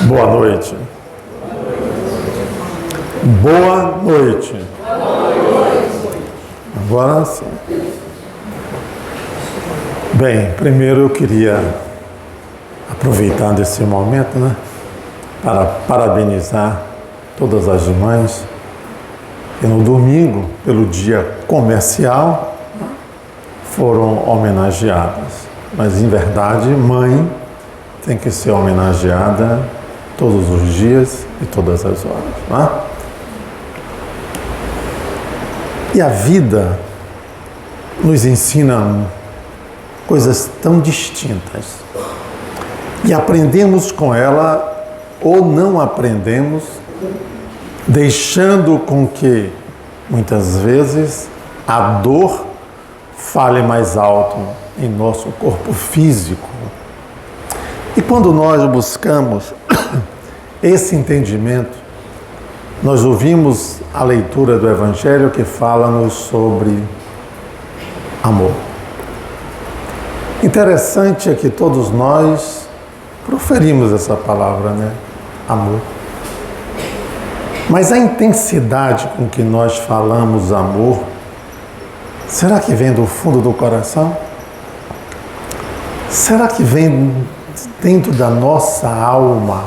Boa noite. Boa noite. Agora sim. Bem, primeiro eu queria aproveitar desse momento, para parabenizar todas as mães que no domingo, pelo dia comercial, foram homenageadas. Mas, em verdade, mãe tem que ser homenageada todos os dias e todas as horas. E a vida nos ensina coisas tão distintas. E aprendemos com ela ou não aprendemos, deixando com que, muitas vezes, a dor fale mais alto em nosso corpo físico. E quando nós buscamos esse entendimento, nós ouvimos a leitura do Evangelho que fala-nos sobre amor. Interessante é que todos nós proferimos essa palavra, amor. Mas a intensidade com que nós falamos amor, será que vem do fundo do coração? Será que vem dentro da nossa alma,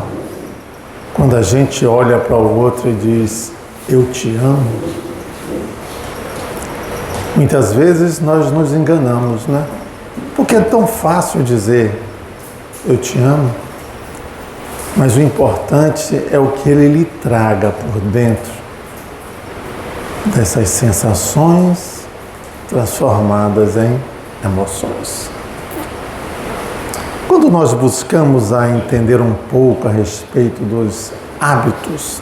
quando a gente olha para o outro e diz, eu te amo? Muitas vezes nós nos enganamos, Porque é tão fácil dizer, eu te amo, mas o importante é o que ele lhe traga por dentro dessas sensações transformadas em emoções. Quando nós buscamos a entender um pouco a respeito dos hábitos,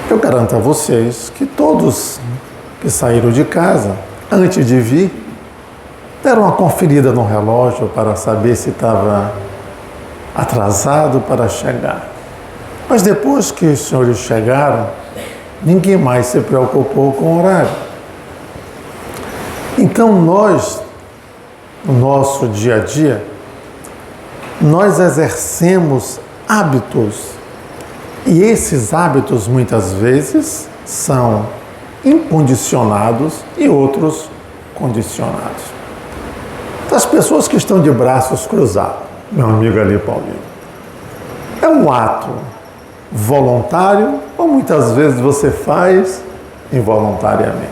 eu garanto a vocês que todos que saíram de casa, antes de vir, deram uma conferida no relógio para saber se estava atrasado para chegar. Mas depois que os senhores chegaram, ninguém mais se preocupou com o horário. Então nós, no nosso dia a dia, nós exercemos hábitos. E esses hábitos, muitas vezes, são incondicionados e outros condicionados. Das pessoas que estão de braços cruzados, meu amigo ali, Paulinho, é um ato voluntário ou muitas vezes você faz involuntariamente,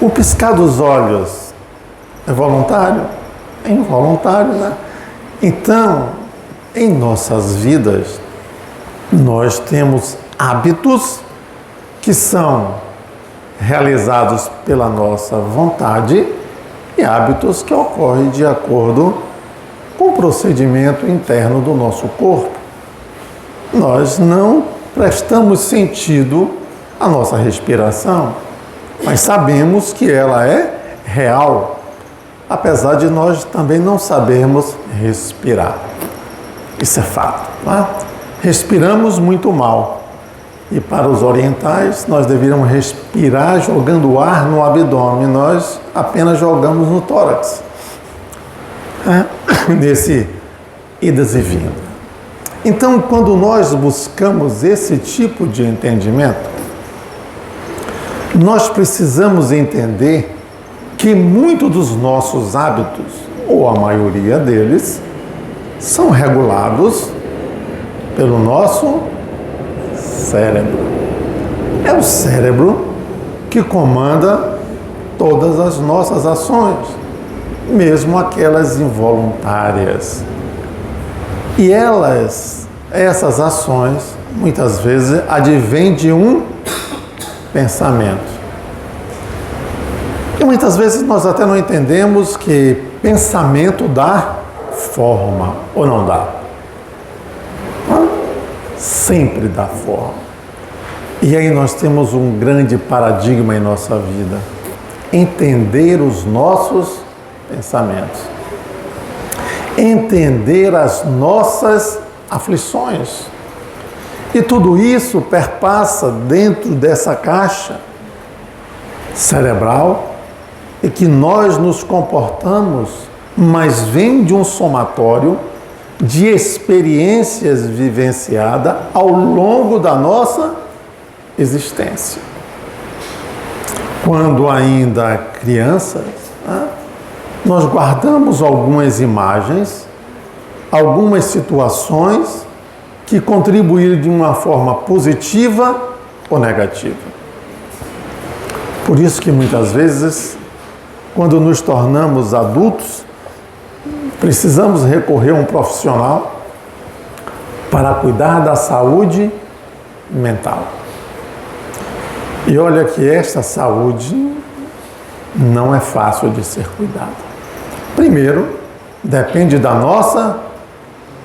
O piscar dos olhos é voluntário? É involuntário, Então, em nossas vidas, nós temos hábitos que são realizados pela nossa vontade e hábitos que ocorrem de acordo com o procedimento interno do nosso corpo. Nós não prestamos sentido à nossa respiração, mas sabemos que ela é real, apesar de nós também não sabermos respirar. Isso é fato, Respiramos muito mal. E para os orientais, nós deveríamos respirar jogando ar no abdômen. Nós apenas jogamos no tórax. Nesse idas e vindas. Então, quando nós buscamos esse tipo de entendimento, nós precisamos entender que muitos dos nossos hábitos, ou a maioria deles, são regulados pelo nosso cérebro. É o cérebro que comanda todas as nossas ações, mesmo aquelas involuntárias. E essas ações, muitas vezes, advêm de um pensamento. E muitas vezes nós até não entendemos que pensamento dá forma, ou não dá? Sempre dá forma. E aí nós temos um grande paradigma em nossa vida. Entender os nossos pensamentos. Entender as nossas aflições. E tudo isso perpassa dentro dessa caixa cerebral e que nós nos comportamos, mas vem de um somatório de experiências vivenciadas ao longo da nossa existência. Quando ainda crianças, nós guardamos algumas imagens, algumas situações que contribuíram de uma forma positiva ou negativa. Por isso que muitas vezes, quando nos tornamos adultos, precisamos recorrer a um profissional para cuidar da saúde mental. E olha que esta saúde não é fácil de ser cuidada. Primeiro, depende da nossa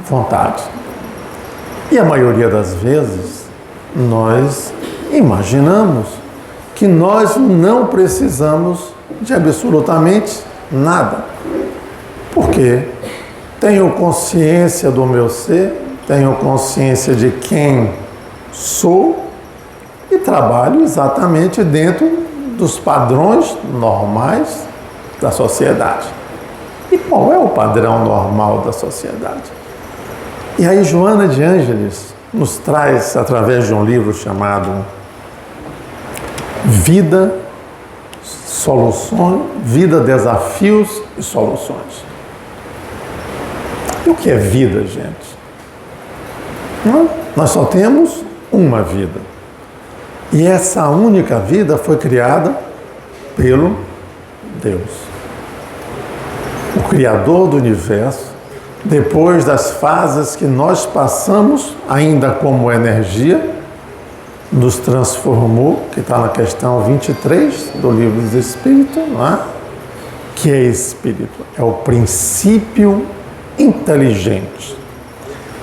vontade. E a maioria das vezes, nós imaginamos que nós não precisamos de absolutamente nada. Porque tenho consciência do meu ser, tenho consciência de quem sou e trabalho exatamente dentro dos padrões normais da sociedade. E qual é o padrão normal da sociedade? E aí Joana de Ângeles nos traz, através de um livro chamado Vida, Soluções, Vida, Desafios e Soluções. E o que é vida, gente? Nós só temos uma vida. E essa única vida foi criada pelo Deus, o Criador do Universo. Depois das fases que nós passamos, ainda como energia, nos transformou, que está na questão 23 do Livro dos Espíritos, não é? Que é espírito, é o princípio inteligente.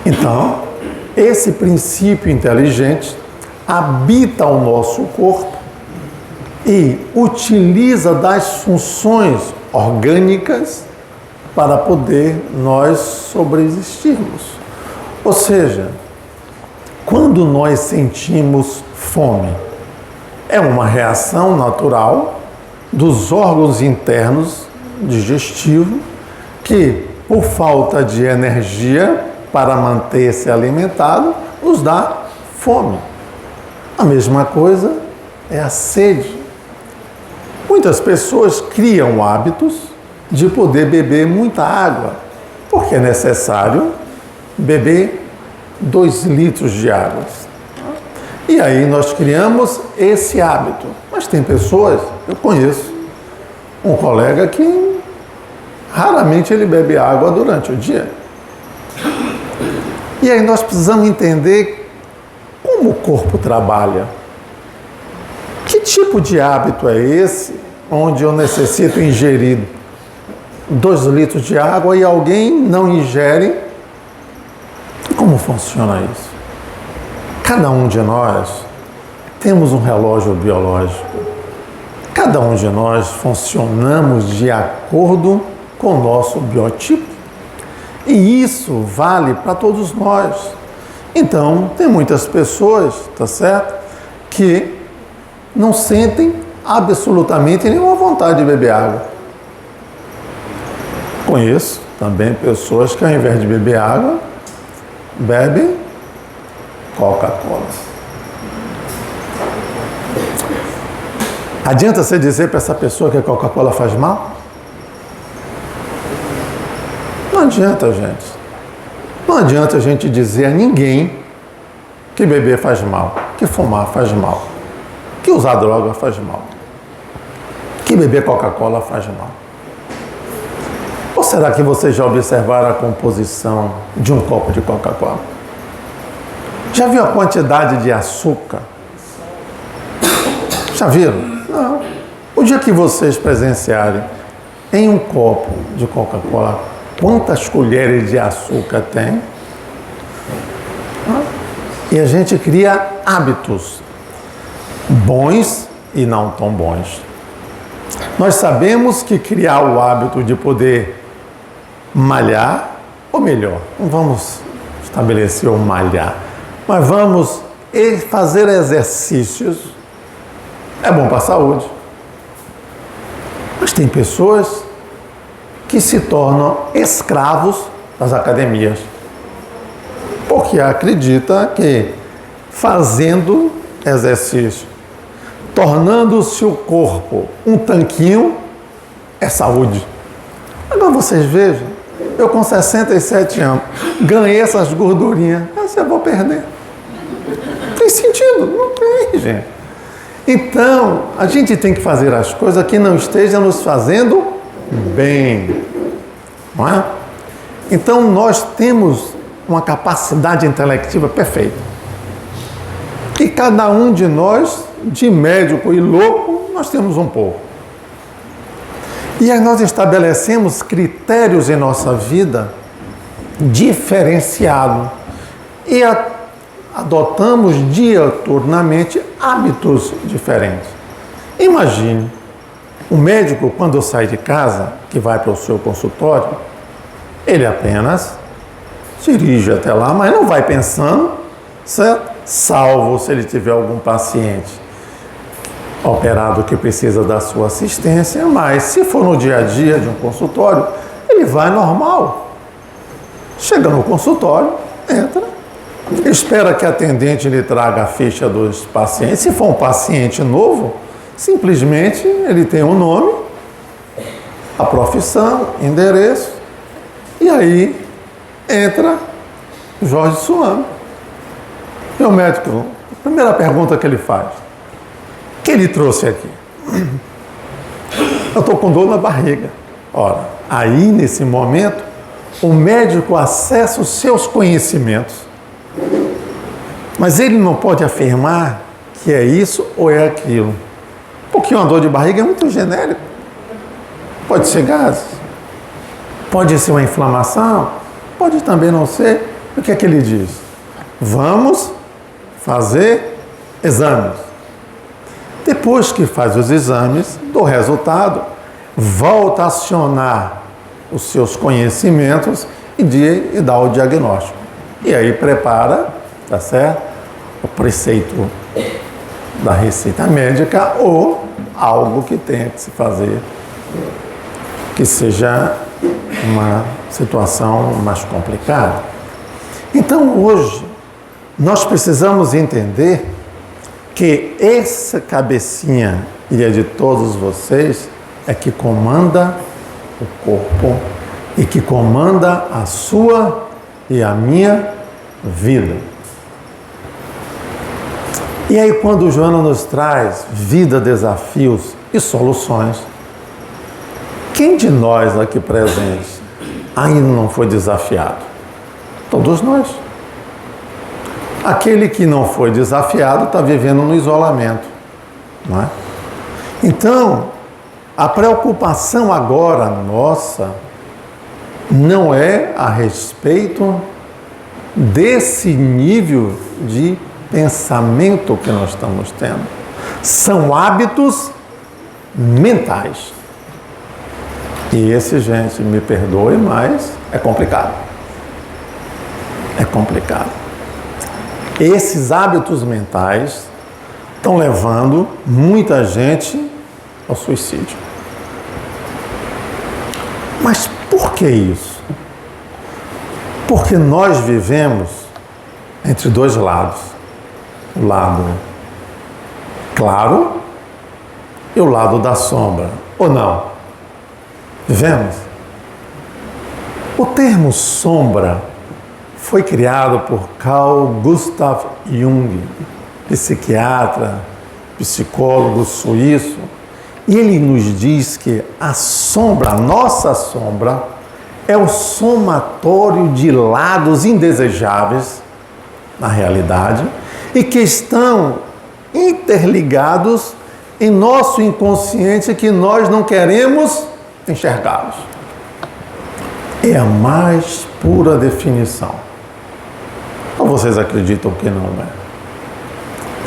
Então, esse princípio inteligente habita o nosso corpo e utiliza das funções orgânicas para poder nós sobreexistirmos. Ou seja, quando nós sentimos fome, é uma reação natural dos órgãos internos digestivos que, por falta de energia para manter-se alimentado, nos dá fome. A mesma coisa é a sede. Muitas pessoas criam hábitos de poder beber muita água, porque é necessário beber 2 litros de água. E aí nós criamos esse hábito. Mas tem pessoas, eu conheço um colega que raramente ele bebe água durante o dia. E aí nós precisamos entender como o corpo trabalha. Que tipo de hábito é esse, onde eu necessito ingerir 2 litros de água e alguém não ingere? Como funciona isso? Cada um de nós temos um relógio biológico. Cada um de nós funcionamos de acordo com o nosso biotipo. E isso vale para todos nós. Então, tem muitas pessoas, tá certo, que não sentem absolutamente nenhuma vontade de beber água. Conheço também pessoas que, ao invés de beber água, bebem Coca-Cola. Adianta você dizer para essa pessoa que a Coca-Cola faz mal? Não adianta, gente. Não adianta a gente dizer a ninguém que beber faz mal, que fumar faz mal, que usar droga faz mal, que beber Coca-Cola faz mal. Ou será que vocês já observaram a composição de um copo de Coca-Cola? Já viu a quantidade de açúcar? Já viram? Não. O dia que vocês presenciarem em um copo de Coca-Cola, quantas colheres de açúcar tem? E a gente cria hábitos bons e não tão bons. Nós sabemos que criar o hábito de poder malhar, ou melhor, não vamos estabelecer o malhar, mas vamos fazer exercícios, é bom para a saúde. Mas tem pessoas que se tornam escravos das academias. porque acredita que fazendo exercício, tornando-se o corpo um tanquinho, é saúde. Agora vocês vejam, eu com 67 anos, ganhei essas gordurinhas, mas eu vou perder. Não tem sentido, não tem, gente. Então, a gente tem que fazer as coisas que não estejam nos fazendo bem, não é? Então, nós temos uma capacidade intelectiva perfeita. E cada um de nós, de médico e louco, nós temos um pouco. E aí nós estabelecemos critérios em nossa vida diferenciados e adotamos diuturnamente hábitos diferentes. Imagine, o médico, quando sai de casa, que vai para o seu consultório, ele apenas dirige até lá, mas não vai pensando, certo? Salvo se ele tiver algum paciente operado que precisa da sua assistência, mas se for no dia a dia de um consultório, ele vai normal. Chega no consultório, entra, espera que a atendente lhe traga a ficha dos pacientes. Se for um paciente novo, simplesmente ele tem um nome, a profissão, endereço, e aí entra Jorge Suame. Meu médico, a primeira pergunta que ele faz: o que ele trouxe aqui? Eu estou com dor na barriga. Ora, aí nesse momento, o médico acessa os seus conhecimentos. Mas ele não pode afirmar que é isso ou é aquilo. Porque uma dor de barriga é muito genérico. Pode ser gases, pode ser uma inflamação, pode também não ser. O que é que ele diz? Vamos fazer exames. Depois que faz os exames, do resultado, volta a acionar os seus conhecimentos e dá o diagnóstico. E aí prepara, tá certo? O preceito da receita médica ou algo que tenha que se fazer, que seja uma situação mais complicada. Então, hoje, nós precisamos entender que essa cabecinha, e é de todos vocês, é que comanda o corpo e que comanda a sua e a minha vida. E aí, quando o Joana nos traz vida, desafios e soluções, quem de nós aqui presentes ainda não foi desafiado? Todos nós. Aquele que não foi desafiado está vivendo no isolamento, não é? Então, a preocupação agora nossa não é a respeito desse nível de pensamento que nós estamos tendo. São hábitos mentais. E esse, gente, me perdoe, mas é complicado. É complicado. Esses hábitos mentais estão levando muita gente ao suicídio. Mas por que isso? Porque nós vivemos entre dois lados. O lado claro e o lado da sombra. Ou não? Vivemos? O termo sombra foi criado por Carl Gustav Jung, psiquiatra, psicólogo suíço, e ele nos diz que a sombra, a nossa sombra, é o somatório de lados indesejáveis na realidade e que estão interligados em nosso inconsciente que nós não queremos enxergá-los. É a mais pura definição. Ou vocês acreditam que não é?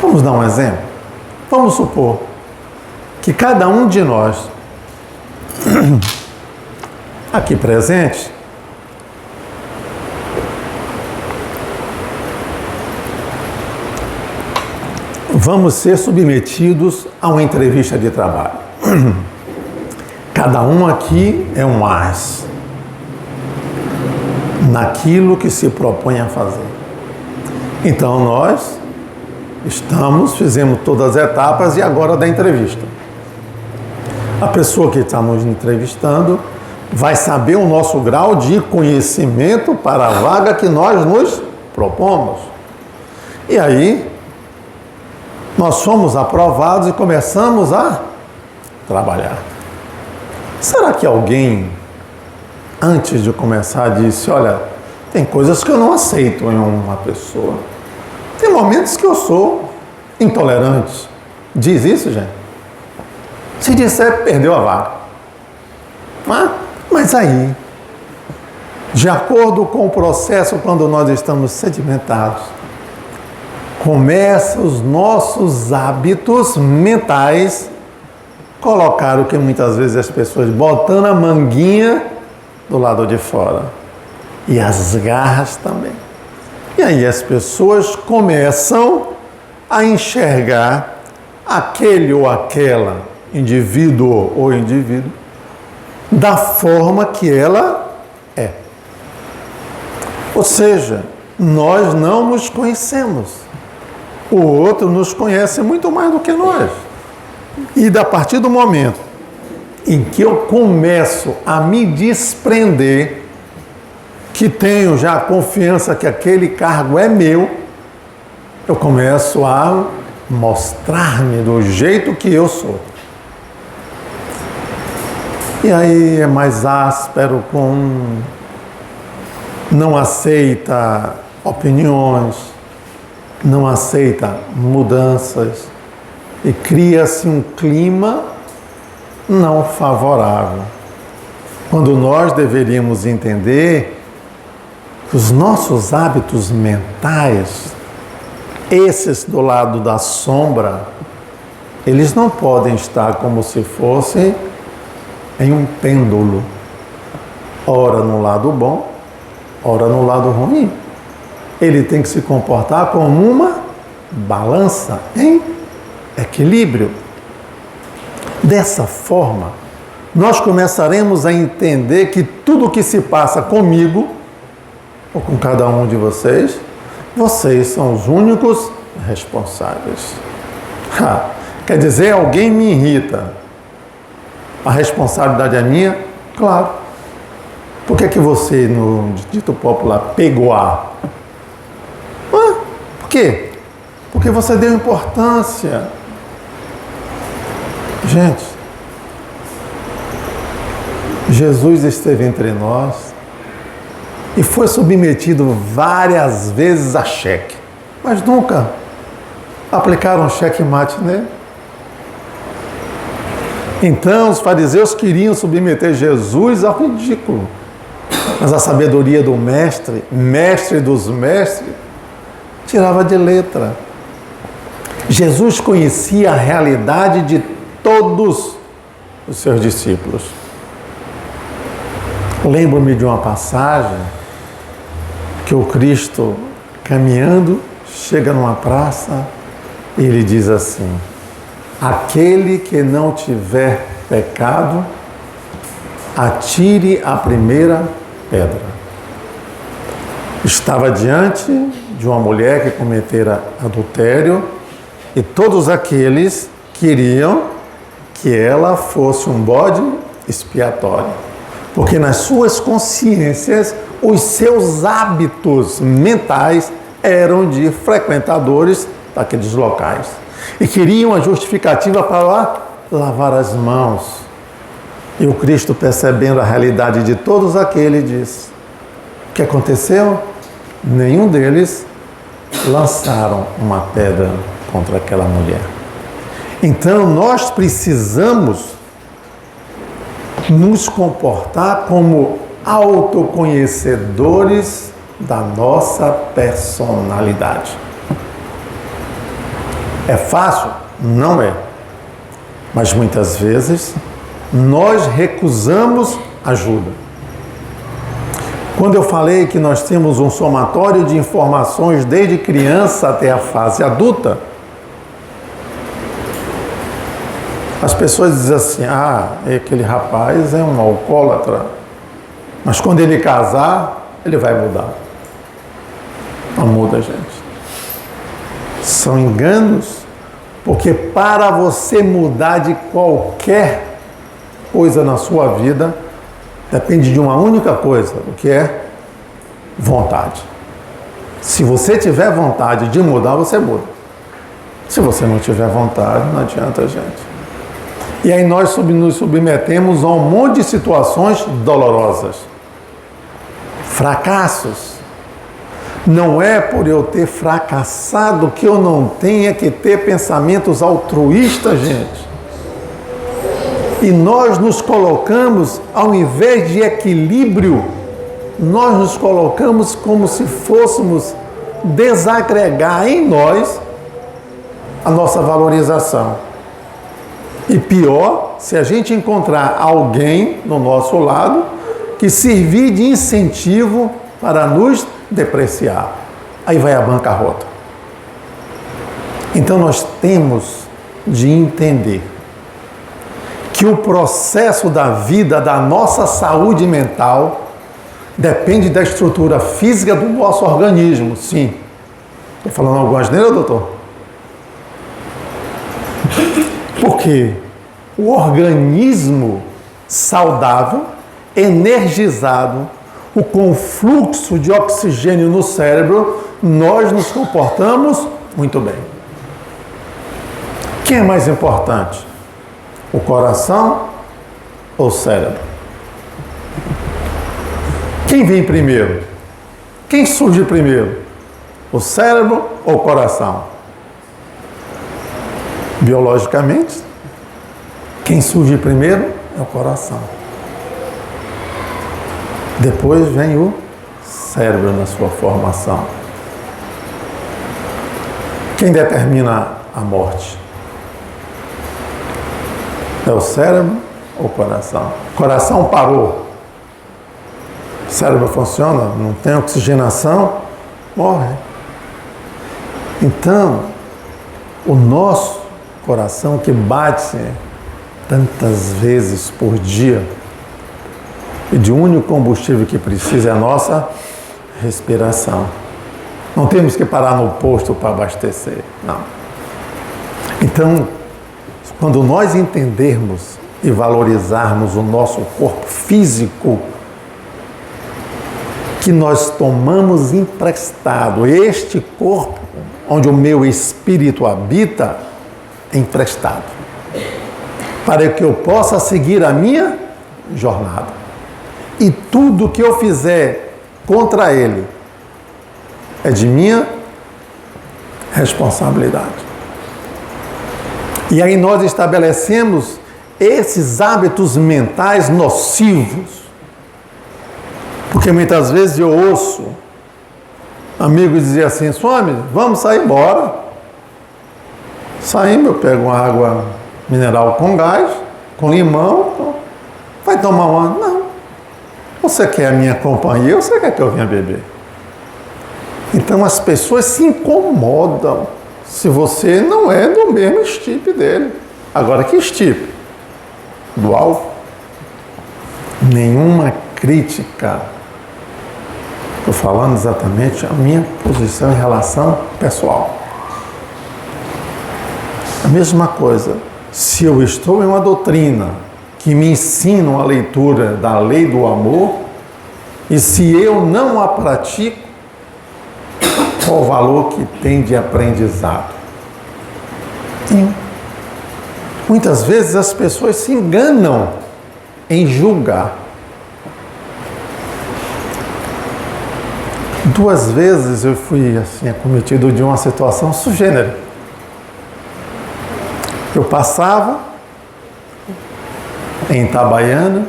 Vamos dar um exemplo? Vamos supor que cada um de nós, aqui presente, vamos ser submetidos a uma entrevista de trabalho. Cada um aqui é um as naquilo que se propõe a fazer. Então nós fizemos todas as etapas e agora da entrevista. A pessoa que está nos entrevistando vai saber o nosso grau de conhecimento para a vaga que nós nos propomos. E aí, nós fomos aprovados e começamos a trabalhar. Será que alguém, antes de começar, disse, olha, tem coisas que eu não aceito em uma pessoa. Tem momentos que eu sou intolerante. Diz isso, gente? Se disser, perdeu a vaga. Mas aí, de acordo com o processo, quando nós estamos sedimentados, começam os nossos hábitos mentais, colocar o que muitas vezes as pessoas botando a manguinha do lado de fora. E as garras também. E aí as pessoas começam a enxergar aquele ou aquela indivíduo ou indivíduo da forma que ela é. Ou seja, nós não nos conhecemos. O outro nos conhece muito mais do que nós. E a partir do momento em que eu começo a me desprender, que tenho já a confiança que aquele cargo é meu, eu começo a mostrar-me do jeito que eu sou. E aí é mais áspero, não aceita opiniões, não aceita mudanças e cria-se um clima não favorável. Quando nós deveríamos entender que os nossos hábitos mentais, esses do lado da sombra, eles não podem estar como se fossem em um pêndulo, ora no lado bom, ora no lado ruim. Ele tem que se comportar como uma balança em equilíbrio. Dessa forma, nós começaremos a entender que tudo o que se passa comigo, ou com cada um de vocês, vocês são os únicos responsáveis. Quer dizer, alguém me irrita. A responsabilidade é minha? Claro. Por que você, no dito popular, pegou a? Por quê? Porque você deu importância. Gente, Jesus esteve entre nós e foi submetido várias vezes a cheque, mas nunca aplicaram checkmate nele. Então os fariseus queriam submeter Jesus ao ridículo, mas a sabedoria do mestre, mestre dos mestres, tirava de letra. Jesus conhecia a realidade de todos os seus discípulos. Lembro-me de uma passagem que o Cristo, caminhando, chega numa praça e ele diz assim: aquele que não tiver pecado, atire a primeira pedra. Estava diante de uma mulher que cometera adultério e todos aqueles queriam que ela fosse um bode expiatório, porque nas suas consciências, os seus hábitos mentais eram de frequentadores daqueles locais e queriam a justificativa para lá lavar as mãos. E o Cristo, percebendo a realidade de todos aqueles, disse: o que aconteceu? Nenhum deles lançaram uma pedra contra aquela mulher. Então nós precisamos nos comportar como autoconhecedores da nossa personalidade. É fácil? Não é. Mas muitas vezes nós recusamos ajuda. Quando eu falei que nós temos um somatório de informações desde criança até a fase adulta, as pessoas dizem assim: aquele rapaz é um alcoólatra, mas quando ele casar, ele vai mudar. Não muda, gente. São enganos, porque para você mudar de qualquer coisa na sua vida, depende de uma única coisa, o que é vontade. Se você tiver vontade de mudar, você muda. Se você não tiver vontade, não adianta, gente. E aí nós nos submetemos a um monte de situações dolorosas. Fracassos. Não é por eu ter fracassado que eu não tenha que ter pensamentos altruístas, gente. E nós nos colocamos, ao invés de equilíbrio, nós nos colocamos como se fôssemos desagregar em nós a nossa valorização. E pior, se a gente encontrar alguém no nosso lado que servir de incentivo para nos depreciar. Aí vai a bancarrota. Então nós temos de entender que o processo da vida, da nossa saúde mental, depende da estrutura física do nosso organismo, sim. Estou falando alguma asneira, doutor? Porque o organismo saudável, energizado, com fluxo de oxigênio no cérebro, nós nos comportamos muito bem. Quem é mais importante? O coração ou o cérebro? Quem vem primeiro? Quem surge primeiro? O cérebro ou o coração? Biologicamente, quem surge primeiro é o coração. Depois vem o cérebro na sua formação. Quem determina a morte? É o cérebro ou o coração? O coração parou. O cérebro funciona, não tem oxigenação, morre. Então, o nosso coração que bate tantas vezes por dia, e de único combustível que precisa é a nossa respiração. Não temos que parar no posto para abastecer, não. Então, quando nós entendermos e valorizarmos o nosso corpo físico, que nós tomamos emprestado, este corpo, onde o meu espírito habita, é emprestado, para que eu possa seguir a minha jornada. E tudo que eu fizer contra ele é de minha responsabilidade. E aí nós estabelecemos esses hábitos mentais nocivos. Porque muitas vezes eu ouço amigos dizer assim: Swami, vamos sair embora. Saímos, eu pego uma água mineral com gás, com limão, vai tomar uma... Não. Você quer a minha companhia ou você quer que eu venha beber? Então as pessoas se incomodam se você não é do mesmo estipe dele. Agora, que estipe? Do alvo? Nenhuma crítica. Estou falando exatamente a minha posição em relação pessoal. A mesma coisa, se eu estou em uma doutrina que me ensina a leitura da lei do amor, e se eu não a pratico, qual o valor que tem de aprendizado? Sim. Muitas vezes as pessoas se enganam em julgar. 2 vezes eu fui assim acometido de uma situação sugênere. Eu passava em Itabaiana,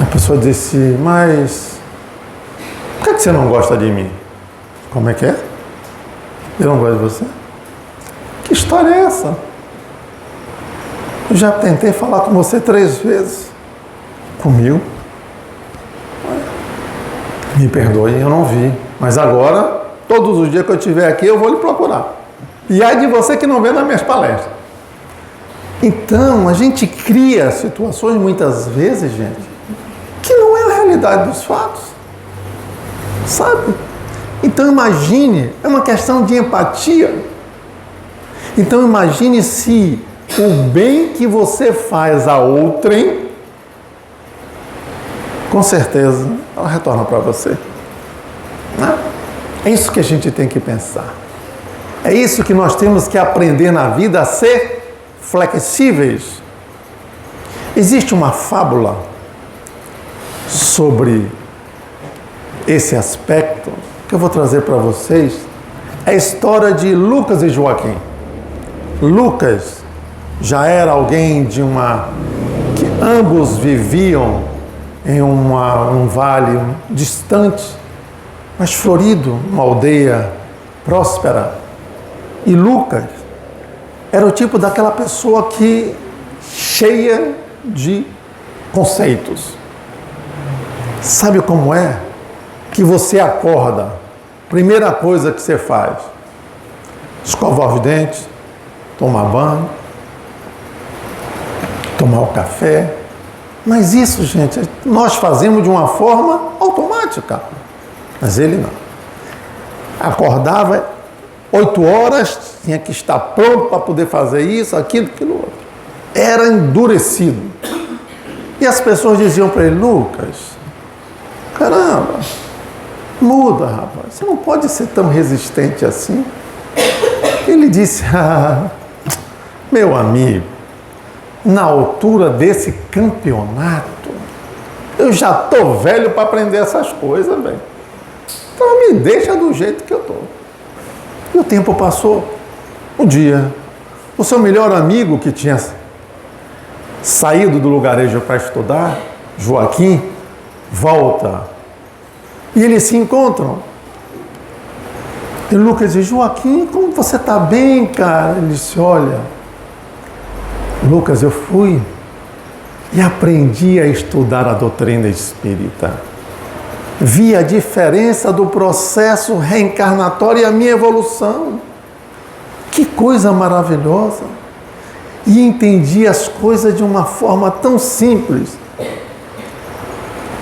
a pessoa disse: mas por que você não gosta de mim? Como é que é? Eu não gosto de você? Que história é essa? Eu já tentei falar com você 3 vezes. Comigo? Me perdoe, eu não vi. Mas agora, todos os dias que eu estiver aqui, eu vou lhe procurar. E aí de você que não vê nas minhas palestras. Então, a gente cria situações, muitas vezes, gente, que não é a realidade dos fatos. Sabe? Então imagine, é uma questão de empatia. Então imagine se o bem que você faz a outrem, com certeza, ela retorna para você. Né? É isso que a gente tem que pensar. É isso que nós temos que aprender na vida, a ser flexíveis. Existe uma fábula sobre esse aspecto que eu vou trazer para vocês. É a história de Lucas e Joaquim. Lucas já era alguém que ambos viviam em um vale distante, mas florido, uma aldeia próspera. E Lucas era o tipo daquela pessoa que cheia de conceitos. Sabe como é que você acorda? Primeira coisa que você faz: escovar os dentes, tomar banho, tomar o café. Mas isso, gente, nós fazemos de uma forma automática. Mas ele não. Acordava 8 horas, tinha que estar pronto para poder fazer isso, aquilo, aquilo outro. Era endurecido. E as pessoas diziam para ele: Lucas, caramba, muda, rapaz, você não pode ser tão resistente assim. Ele disse: meu amigo, na altura desse campeonato, eu já estou velho para aprender essas coisas, velho. Então me deixa do jeito que eu estou. E o tempo passou. Um dia, o seu melhor amigo que tinha saído do lugarejo para estudar, Joaquim, volta. E eles se encontram. E Lucas diz: Joaquim, como você está bem, cara? Ele disse: olha, Lucas, eu fui e aprendi a estudar a doutrina espírita. Vi a diferença do processo reencarnatório e a minha evolução. Que coisa maravilhosa! E entendi as coisas de uma forma tão simples.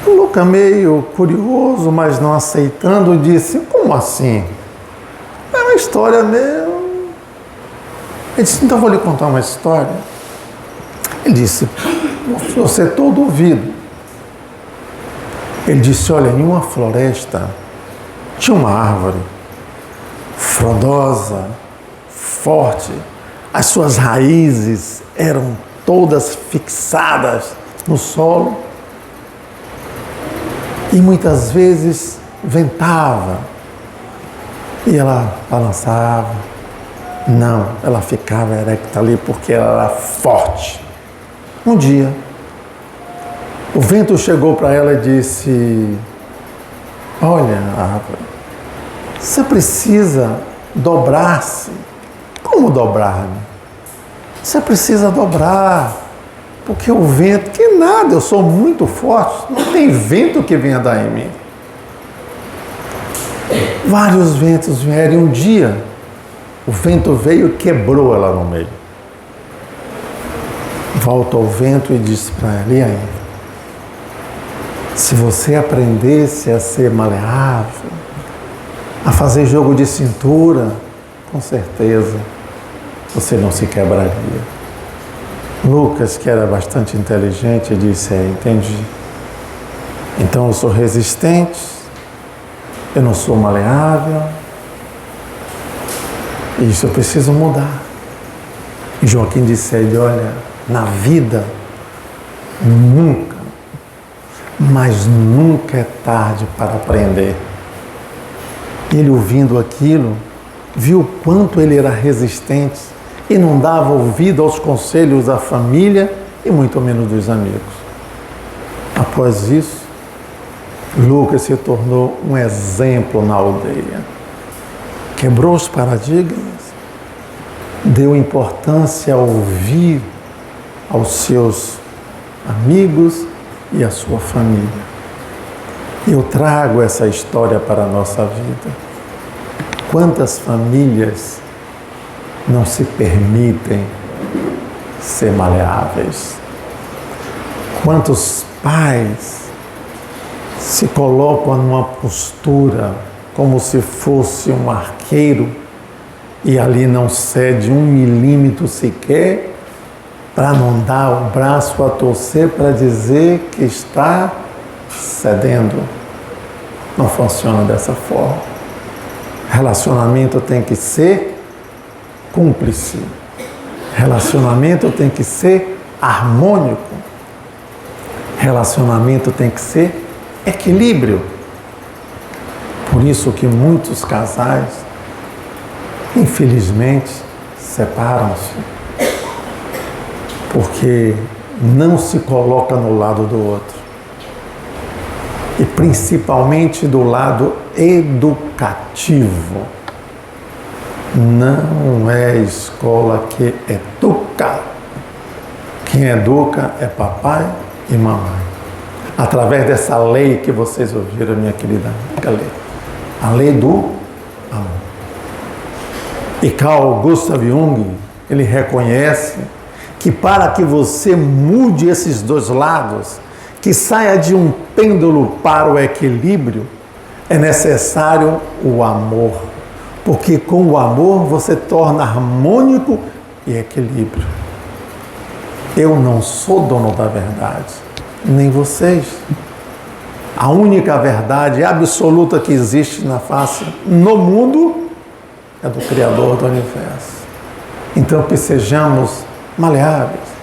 O Lucas, meio curioso, mas não aceitando, disse: como assim? É uma história meio... Ele disse: então vou lhe contar uma história. Ele disse: você é todo ouvido. Ele disse: olha, em uma floresta tinha uma árvore frondosa, forte, as suas raízes eram todas fixadas no solo e muitas vezes ventava e ela balançava. Não, ela ficava erecta ali porque ela era forte. Um dia, o vento chegou para ela e disse: olha, árvore, você precisa dobrar-se. Como dobrar-me? Você precisa dobrar, porque o vento, que nada, eu sou muito forte, não tem vento que venha dar em mim. Vários ventos vieram e um dia o vento veio e quebrou ela no meio. Volta o vento e diz para ela: e aí? Se você aprendesse a ser maleável, a fazer jogo de cintura, com certeza você não se quebraria. Lucas, que era bastante inteligente, disse: entendi. Então eu sou resistente, eu não sou maleável, e isso eu preciso mudar. E Joaquim disse a ele: olha, na vida, nunca, mas nunca é tarde para aprender. Ele, ouvindo aquilo, viu o quanto ele era resistente e não dava ouvido aos conselhos da família e muito menos dos amigos. Após isso, Lucas se tornou um exemplo na aldeia. Quebrou os paradigmas, deu importância a ouvir aos seus amigos e à sua família. Eu trago essa história para a nossa vida. Quantas famílias não se permitem ser maleáveis? Quantos pais se colocam numa postura como se fosse um arqueiro e ali não cede 1 milímetro sequer para não dar o braço a torcer para dizer que está cedendo. Não funciona dessa forma. Relacionamento tem que ser cúmplice. Relacionamento tem que ser harmônico. Relacionamento tem que ser equilíbrio. Por isso que muitos casais, infelizmente, separam-se. Porque não se coloca no lado do outro. E principalmente do lado educativo. Não é escola que educa. Quem educa é papai e mamãe. Através dessa lei que vocês ouviram, minha querida amiga, lei. A lei do amor. E Carl Gustav Jung, ele reconhece que para que você mude esses dois lados, que saia de um pêndulo para o equilíbrio, é necessário o amor. Porque com o amor você torna harmônico e equilíbrio. Eu não sou dono da verdade, nem vocês. A única verdade absoluta que existe na face, no mundo, é do Criador do Universo. Então que sejamos maleáveis,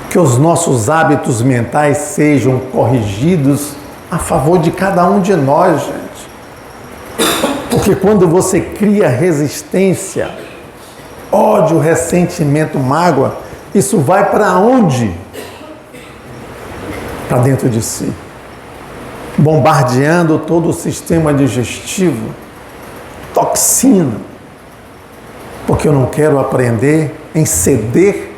que os nossos hábitos mentais sejam corrigidos a favor de cada um de nós, gente. Porque quando você cria resistência, ódio, ressentimento, mágoa, isso vai para onde? Para dentro de si, bombardeando todo o sistema digestivo, toxina, porque eu não quero aprender em ceder.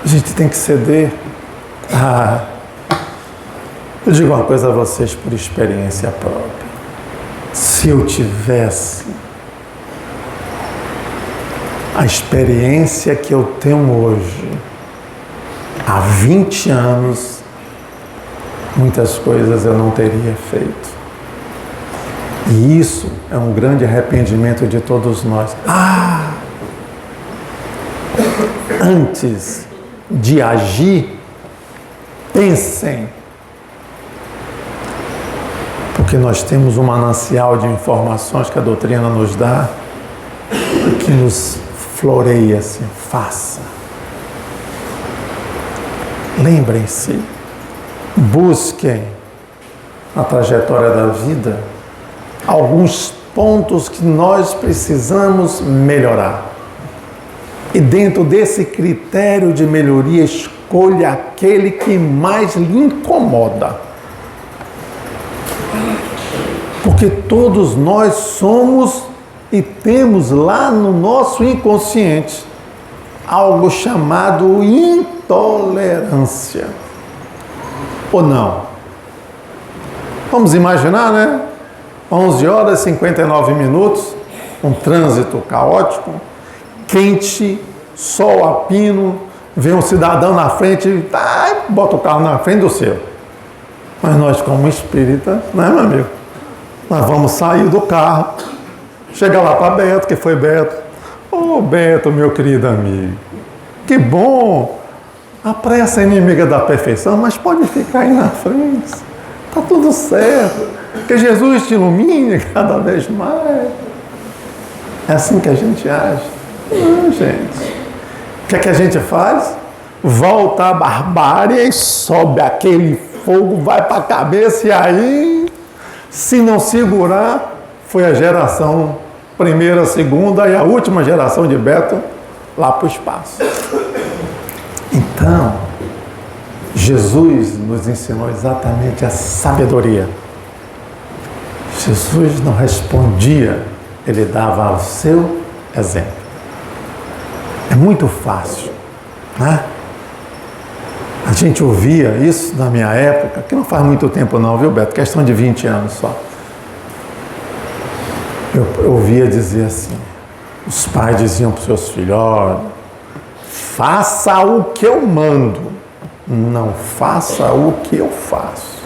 A gente tem que ceder. Eu digo uma coisa a vocês por experiência própria. Se eu tivesse a experiência que eu tenho hoje, há 20 anos, muitas coisas eu não teria feito. E isso é um grande arrependimento de todos nós. Antes de agir, pensem. Porque nós temos um manancial de informações que a doutrina nos dá, que nos floreia assim, faça. Lembrem-se, busquem na trajetória da vida alguns pontos que nós precisamos melhorar. E dentro desse critério de melhoria, escolha aquele que mais lhe incomoda. Porque todos nós somos e temos lá no nosso inconsciente algo chamado intolerância. Ou não? Vamos imaginar, né? 11 horas e 59 minutos, um trânsito caótico, quente, sol a pino, vem um cidadão na frente, bota o carro na frente do seu. Mas nós, como espírita, né, meu amigo? Nós vamos sair do carro, chegar lá para Beto, que foi Beto. Ô Beto, meu querido amigo, que bom! A pressa é inimiga da perfeição, mas pode ficar aí na frente. Tá tudo certo. Que Jesus te ilumine cada vez mais. É assim que a gente age. Não, gente. O que é que a gente faz? Volta à barbárie e sobe aquele fogo, vai para a cabeça e aí, se não segurar, foi a geração primeira, segunda e a última geração de Beto lá para o espaço. Então, Jesus nos ensinou exatamente a sabedoria. Jesus não respondia, ele dava o seu exemplo. É muito fácil, né? A gente ouvia isso na minha época, que não faz muito tempo não, viu, Beto? Questão de 20 anos só. Eu ouvia dizer assim, os pais diziam para os seus filhos, olha, faça o que eu mando, não faça o que eu faço.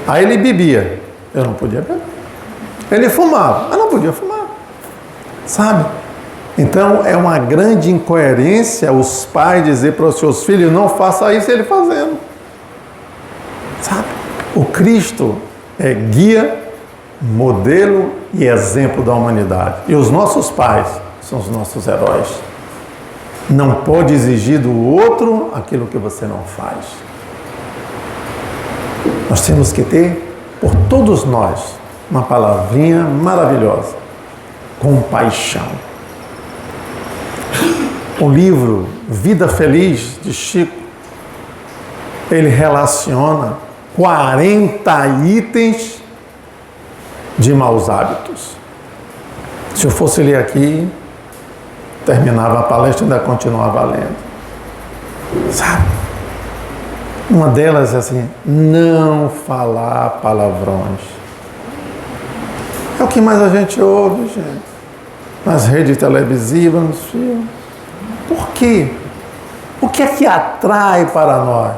Aí ele bebia, eu não podia beber. Ele fumava, mas não podia fumar. Sabe? Então é uma grande incoerência os pais dizer para os seus filhos, não faça isso, ele fazendo. Sabe? O Cristo é guia, modelo e exemplo da humanidade. E os nossos pais são os nossos heróis. Não pode exigir do outro aquilo que você não faz. Nós temos que ter, por todos nós, uma palavrinha maravilhosa: compaixão. O livro Vida Feliz, de Chico, ele relaciona 40 itens de maus hábitos. Se eu fosse ler aqui, terminava a palestra e ainda continuava lendo. Sabe? Uma delas é assim, não falar palavrões. É o que mais a gente ouve, gente. Nas redes televisivas, nos filmes. Por quê? O que é que atrai para nós?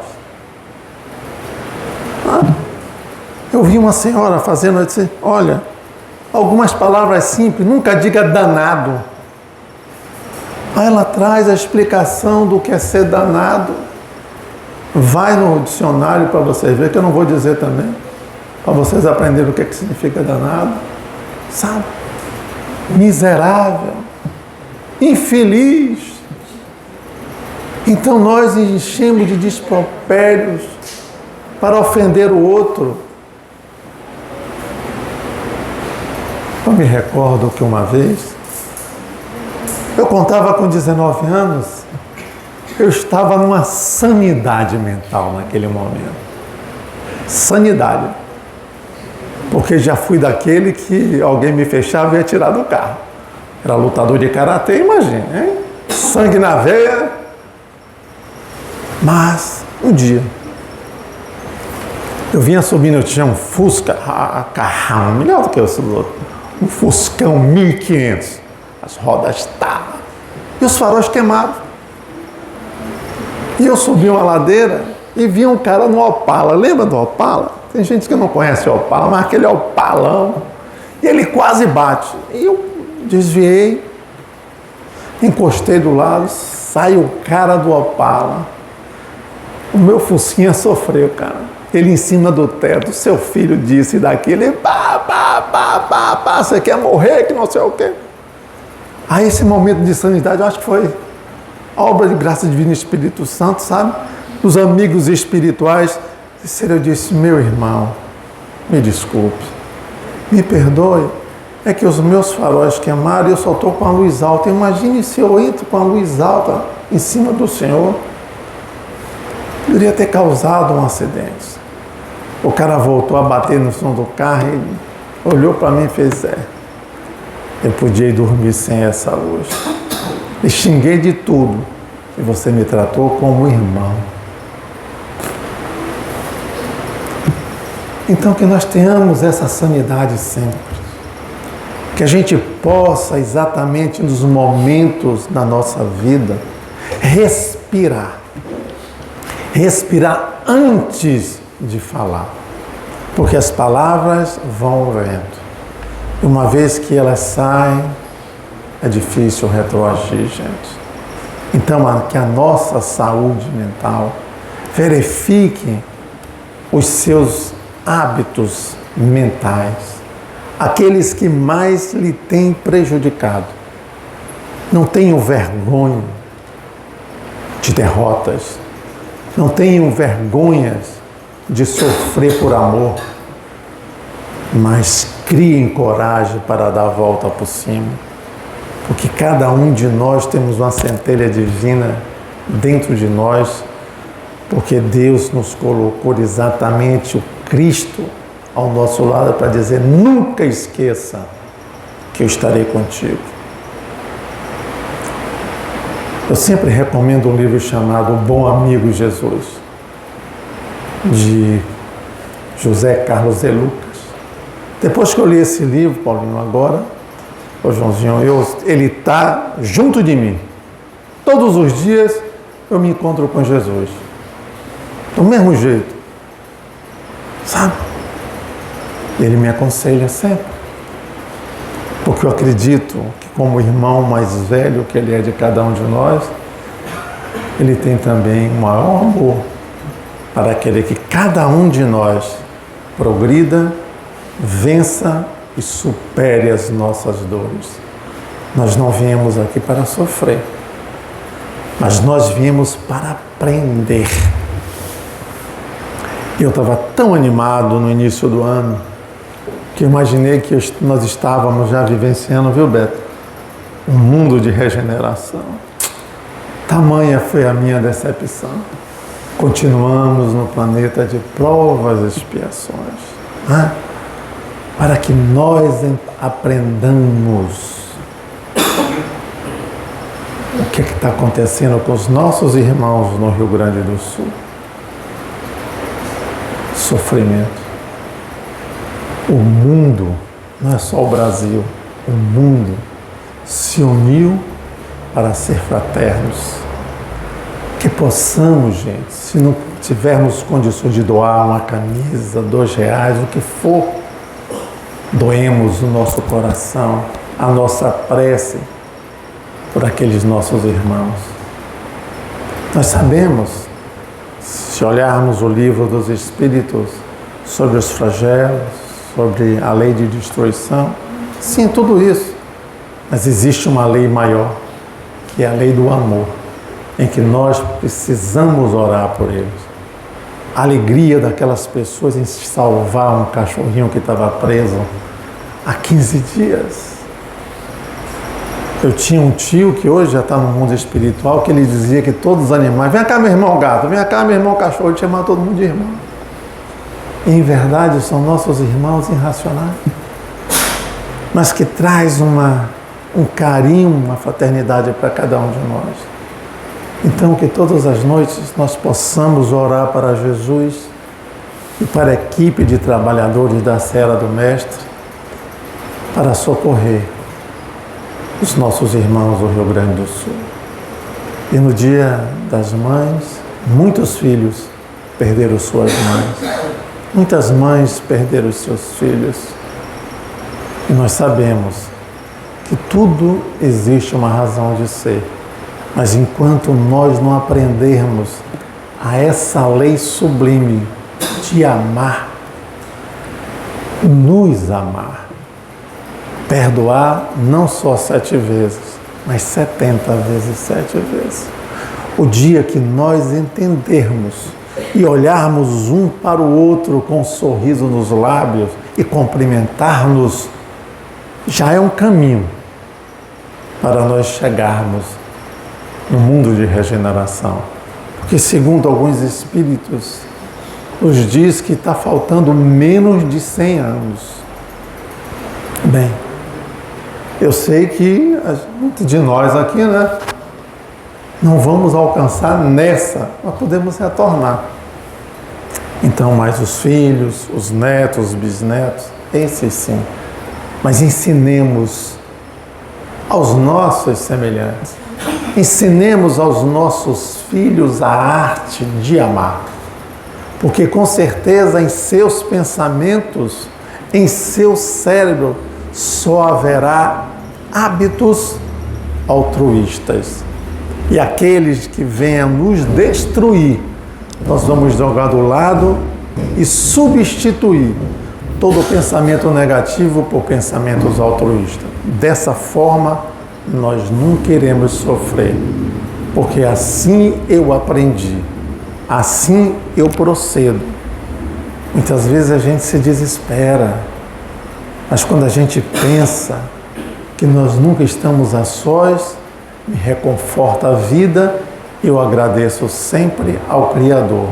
Eu vi uma senhora fazendo, eu disse, olha, algumas palavras simples, nunca diga danado. Aí ela traz a explicação do que é ser danado. Vai no dicionário para vocês verem, que eu não vou dizer também, para vocês aprenderem o que é que significa danado. Sabe? Miserável, infeliz. Então nós enchemos de despropérios para ofender o outro. Eu me recordo que uma vez, eu contava com 19 anos, eu estava numa sanidade mental naquele momento. Sanidade. Porque já fui daquele que alguém me fechava e ia tirar do carro. Era lutador de karatê, imagina, hein? Sangue na veia. Mas, um dia, eu vinha subindo, eu tinha um Fusca, carrão, melhor do que esse outro, um Fuscão 1500, as rodas estavam, e os faróis queimados. E eu subi uma ladeira e vi um cara no Opala, lembra do Opala? Tem gente que não conhece o Opala, mas aquele Opalão, e ele quase bate. E eu desviei, encostei do lado, sai o cara do Opala. O meu Fusquinha sofreu, cara. Ele em cima do teto, seu filho disse daquele, você quer morrer, que não sei o quê. Aí esse momento de sanidade, eu acho que foi obra de graça divina Espírito Santo, sabe? Os amigos espirituais. Eu disse, meu irmão, me desculpe, me perdoe, é que os meus faróis queimaram e eu só estou com a luz alta. Imagine se eu entro com a luz alta em cima do Senhor. Poderia ter causado um acidente. O cara voltou a bater no som do carro e olhou para mim e fez, eu podia ir dormir sem essa luz. E xinguei de tudo. E você me tratou como irmão. Então que nós tenhamos essa sanidade sempre. Que a gente possa, exatamente nos momentos da nossa vida, respirar. Respirar antes de falar. Porque as palavras vão ao vento. E uma vez que elas saem, é difícil retroagir, gente. Então, que a nossa saúde mental verifique os seus hábitos mentais, aqueles que mais lhe têm prejudicado. Não tenham vergonha de derrotas, não tenham vergonhas de sofrer por amor, mas criem coragem para dar a volta por cima, porque cada um de nós temos uma centelha divina dentro de nós, porque Deus nos colocou exatamente o Cristo ao nosso lado para dizer, nunca esqueça que eu estarei contigo. Eu sempre recomendo um livro chamado O Bom Amigo Jesus, de José Carlos de Lucas. Depois que eu li esse livro, Paulinho, agora, ô Joãozinho, ele está junto de mim. Todos os dias eu me encontro com Jesus. Do mesmo jeito. Sabe? Ele me aconselha sempre. Porque eu acredito que, como irmão mais velho que ele é de cada um de nós, ele tem também o maior amor para querer que cada um de nós progrida, vença e supere as nossas dores. Nós não viemos aqui para sofrer, mas nós viemos para aprender. Eu estava tão animado no início do ano que eu imaginei que nós estávamos já vivenciando, viu, Beto? Um mundo de regeneração. Tamanha foi a minha decepção. Continuamos no planeta de provas e expiações, né? Para que nós aprendamos o que está acontecendo com os nossos irmãos no Rio Grande do Sul. Sofrimento. O mundo, não é só o Brasil, o mundo se uniu para ser fraternos. Que possamos, gente, se não tivermos condições de doar uma camisa, R$2, o que for, doemos o nosso coração, a nossa prece por aqueles nossos irmãos. Nós sabemos, se olharmos o livro dos Espíritos sobre os flagelos, sobre a lei de destruição, sim, tudo isso, mas existe uma lei maior, que é a lei do amor, em que nós precisamos orar por eles. A alegria daquelas pessoas em salvar um cachorrinho que estava preso há 15 dias. Eu tinha um tio que hoje já está no mundo espiritual, que ele dizia que todos os animais, vem cá meu irmão gato, vem cá meu irmão cachorro, ele chamava todo mundo de irmão. E, em verdade, são nossos irmãos irracionais, mas que traz um carinho, uma fraternidade para cada um de nós. Então, que todas as noites nós possamos orar para Jesus e para a equipe de trabalhadores da Serra do Mestre para socorrer os nossos irmãos do Rio Grande do Sul. E no Dia das Mães, muitos filhos perderam suas mães, muitas mães perderam seus filhos. E nós sabemos que tudo existe uma razão de ser. Mas enquanto nós não aprendermos a essa lei sublime de amar, nos amar, perdoar não só 7 vezes, mas 70 vezes 7 vezes. O dia que nós entendermos e olharmos um para o outro com um sorriso nos lábios e cumprimentar-nos, já é um caminho para nós chegarmos no mundo de regeneração. Porque, segundo alguns espíritos, nos diz que está faltando menos de 100 anos. Bem, eu sei que muitos de nós aqui, né, não vamos alcançar nessa, mas podemos retornar. Então, mais os filhos, os netos, os bisnetos, esses sim. Mas ensinemos aos nossos semelhantes. Ensinemos aos nossos filhos a arte de amar, porque com certeza em seus pensamentos, em seu cérebro, só haverá hábitos altruístas. E aqueles que venham nos destruir, nós vamos jogar do lado e substituir todo pensamento negativo por pensamentos altruístas. Dessa forma, nós não queremos sofrer, porque assim eu aprendi, assim eu procedo. Muitas vezes a gente se desespera, mas quando a gente pensa que nós nunca estamos a sós, me reconforta a vida, eu agradeço sempre ao Criador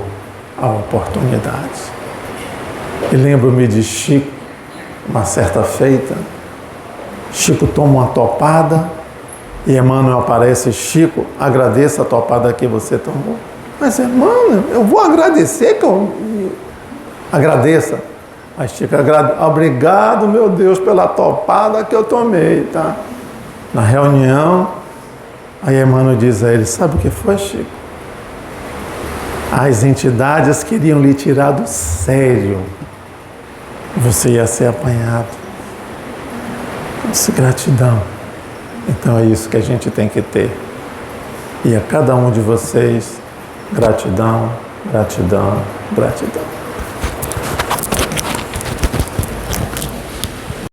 a oportunidade. E lembro-me de Chico, uma certa feita, Chico toma uma topada, e Emmanuel aparece, Chico, agradeça a topada que você tomou. Mas, Emmanuel, eu vou agradecer que eu agradeça. Mas Chico, obrigado, meu Deus, pela topada que eu tomei, tá? Na reunião, aí Emmanuel diz a ele, sabe o que foi, Chico? As entidades queriam lhe tirar do sério. Você ia ser apanhado. Disse gratidão. Então é isso que a gente tem que ter. E a cada um de vocês, gratidão, gratidão, gratidão.